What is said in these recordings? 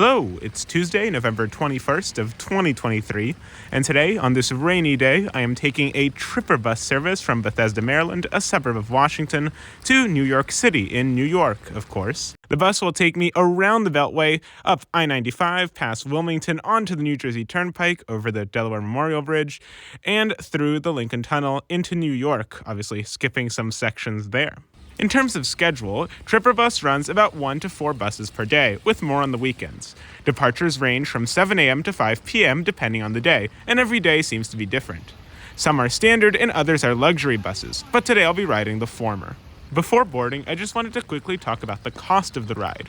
Hello, it's Tuesday, November 21st of 2023, and today, on this rainy day, I am taking a Tripper bus service from Bethesda, Maryland, a suburb of Washington, to New York City, in New York, of course. The bus will take me around the Beltway, up I-95, past Wilmington, onto the New Jersey Turnpike, over the Delaware Memorial Bridge, and through the Lincoln Tunnel into New York, obviously skipping some sections there. In terms of schedule, Tripper Bus runs about 1 to 4 buses per day, with more on the weekends. Departures range from 7 a.m. to 5 p.m. depending on the day, and every day seems to be different. Some are standard and others are luxury buses, but today I'll be riding the former. Before boarding, I just wanted to quickly talk about the cost of the ride.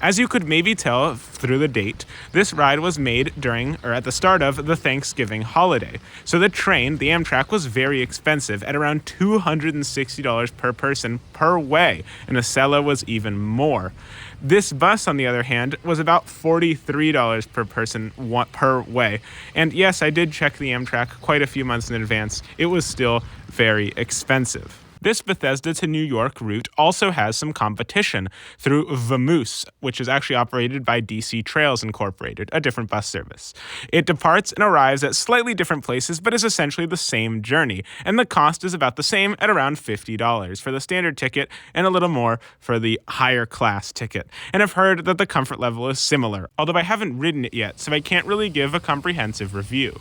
As you could maybe tell through the date, this ride was made during or at the start of the Thanksgiving holiday. So the train, the Amtrak, was very expensive at around $260 per person per way, and a Acela was even more. This bus, on the other hand, was about $43 per person per way. And yes, I did check the Amtrak quite a few months in advance. It was still very expensive. This Bethesda to New York route also has some competition through Vamoose, which is actually operated by DC Trails Incorporated, a different bus service. It departs and arrives at slightly different places, but is essentially the same journey, and the cost is about the same at around $50 for the standard ticket and a little more for the higher class ticket. And I've heard that the comfort level is similar, although I haven't ridden it yet, so I can't really give a comprehensive review.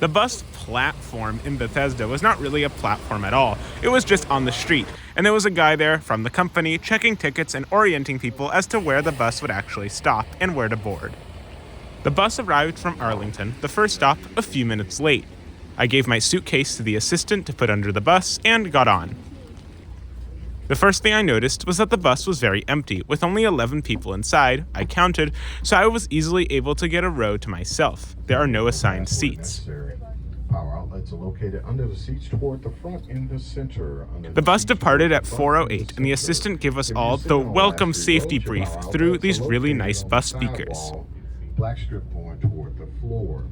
The bus platform in Bethesda was not really a platform at all. It was just on the street, and there was a guy there from the company checking tickets and orienting people as to where the bus would actually stop and where to board. The bus arrived from Arlington, the first stop, a few minutes late. I gave my suitcase to the assistant to put under the bus and got on. The first thing I noticed was that the bus was very empty, with only 11 people inside, I counted, so I was easily able to get a row to myself. There are no assigned seats. Power outlets are located under the seats toward the front in the center. The bus departed at 4:08, and the assistant gave us all the welcome safety brief through these really nice bus speakers. Black strip going toward the floor.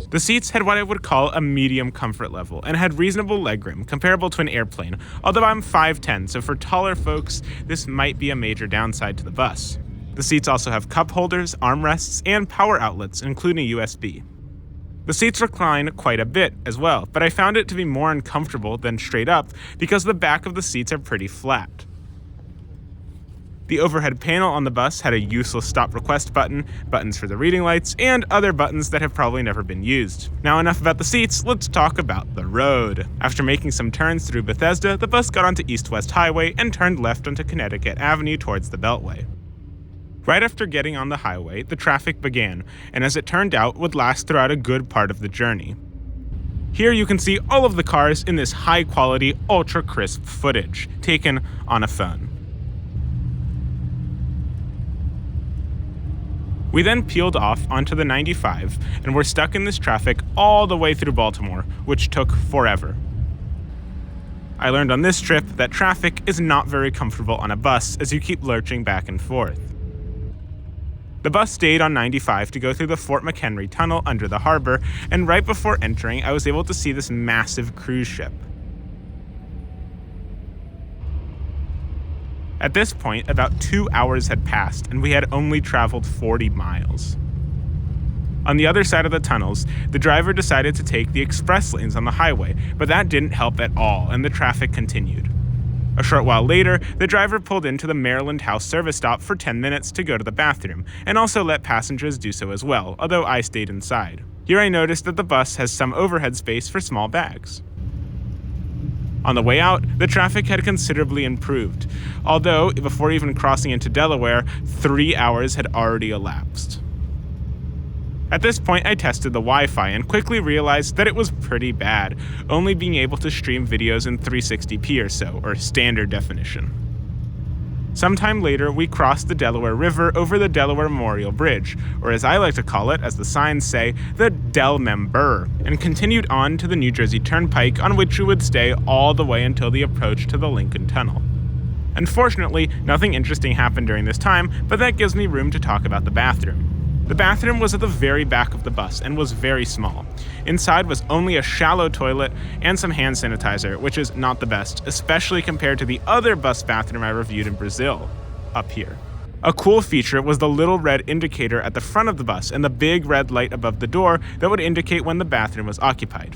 The seats had what I would call a medium comfort level and had reasonable legroom, comparable to an airplane, although I'm 5'10", so for taller folks, this might be a major downside to the bus. The seats also have cup holders, armrests, and power outlets, including USB. The seats recline quite a bit as well, but I found it to be more uncomfortable than straight up because the back of the seats are pretty flat. The overhead panel on the bus had a useless stop request button, buttons for the reading lights, and other buttons that have probably never been used. Now enough about the seats, let's talk about the road. After making some turns through Bethesda, the bus got onto East-West Highway and turned left onto Connecticut Avenue towards the Beltway. Right after getting on the highway, the traffic began, and as it turned out, would last throughout a good part of the journey. Here you can see all of the cars in this high-quality, ultra-crisp footage, taken on a phone. We then peeled off onto the 95 and were stuck in this traffic all the way through Baltimore, which took forever. I learned on this trip that traffic is not very comfortable on a bus as you keep lurching back and forth. The bus stayed on 95 to go through the Fort McHenry Tunnel under the harbor, and right before entering, I was able to see this massive cruise ship. At this point, about 2 hours had passed, and we had only traveled 40 miles. On the other side of the tunnels, the driver decided to take the express lanes on the highway, but that didn't help at all, and the traffic continued. A short while later, the driver pulled into the Maryland House service stop for 10 minutes to go to the bathroom, and also let passengers do so as well, although I stayed inside. Here I noticed that the bus has some overhead space for small bags. On the way out, the traffic had considerably improved, although before even crossing into Delaware, 3 hours had already elapsed. At this point, I tested the Wi-Fi and quickly realized that it was pretty bad, only being able to stream videos in 360p or so, or standard definition. Sometime later, we crossed the Delaware River over the Delaware Memorial Bridge, or as I like to call it, as the signs say, the Del Member, and continued on to the New Jersey Turnpike, on which we would stay all the way until the approach to the Lincoln Tunnel. Unfortunately, nothing interesting happened during this time, but that gives me room to talk about the bathroom. The bathroom was at the very back of the bus and was very small. Inside was only a shallow toilet and some hand sanitizer, which is not the best, especially compared to the other bus bathroom I reviewed in Brazil, up here. A cool feature was the little red indicator at the front of the bus and the big red light above the door that would indicate when the bathroom was occupied.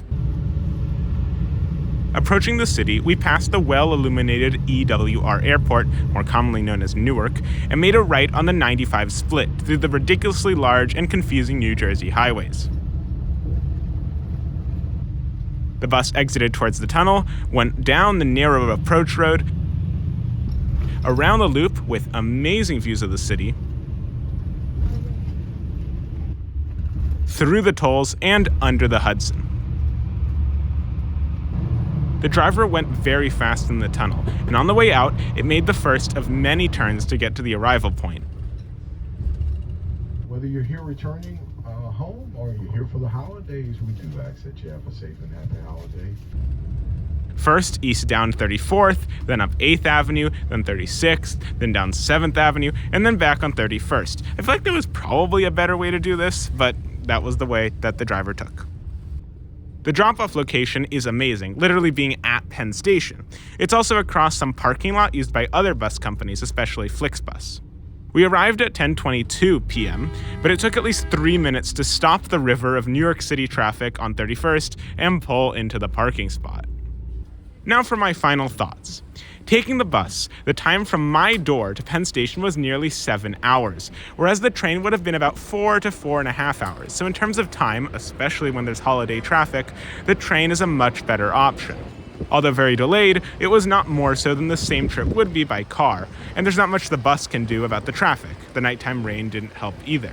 Approaching the city, we passed the well-illuminated EWR Airport, more commonly known as Newark, and made a right on the 95 split through the ridiculously large and confusing New Jersey highways. The bus exited towards the tunnel, went down the narrow approach road, around the loop with amazing views of the city, through the tolls, and under the Hudson. The driver went very fast in the tunnel, and on the way out, it made the first of many turns to get to the arrival point. Whether you're here returning home or you're here for the holidays, we do ask that you have a safe and happy holiday. First, east down 34th, then up 8th Avenue, then 36th, then down 7th Avenue, and then back on 31st. I feel like there was probably a better way to do this, but that was the way that the driver took. The drop-off location is amazing, literally being at Penn Station. It's also across some parking lot used by other bus companies, especially Flixbus. We arrived at 10:22 p.m., but it took at least 3 minutes to stop the river of New York City traffic on 31st and pull into the parking spot. Now for my final thoughts. Taking the bus, the time from my door to Penn Station was nearly 7 hours, whereas the train would have been about 4 to 4.5 hours. So in terms of time, especially when there's holiday traffic, the train is a much better option. Although very delayed, it was not more so than the same trip would be by car, and there's not much the bus can do about the traffic. The nighttime rain didn't help either.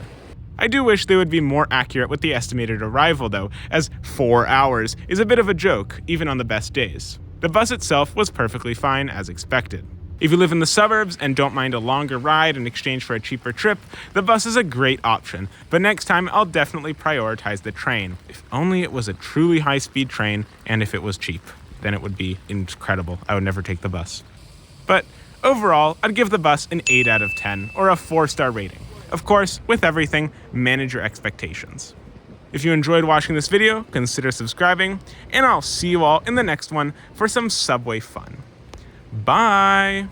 I do wish they would be more accurate with the estimated arrival though, as 4 hours is a bit of a joke, even on the best days. The bus itself was perfectly fine as expected. If you live in the suburbs and don't mind a longer ride in exchange for a cheaper trip, the bus is a great option, but next time I'll definitely prioritize the train. If only it was a truly high-speed train, and if it was cheap, then it would be incredible. I would never take the bus. But overall, I'd give the bus an 8 out of 10, or a 4-star rating. Of course, with everything, manage your expectations. If you enjoyed watching this video, consider subscribing, and I'll see you all in the next one for some subway fun. Bye!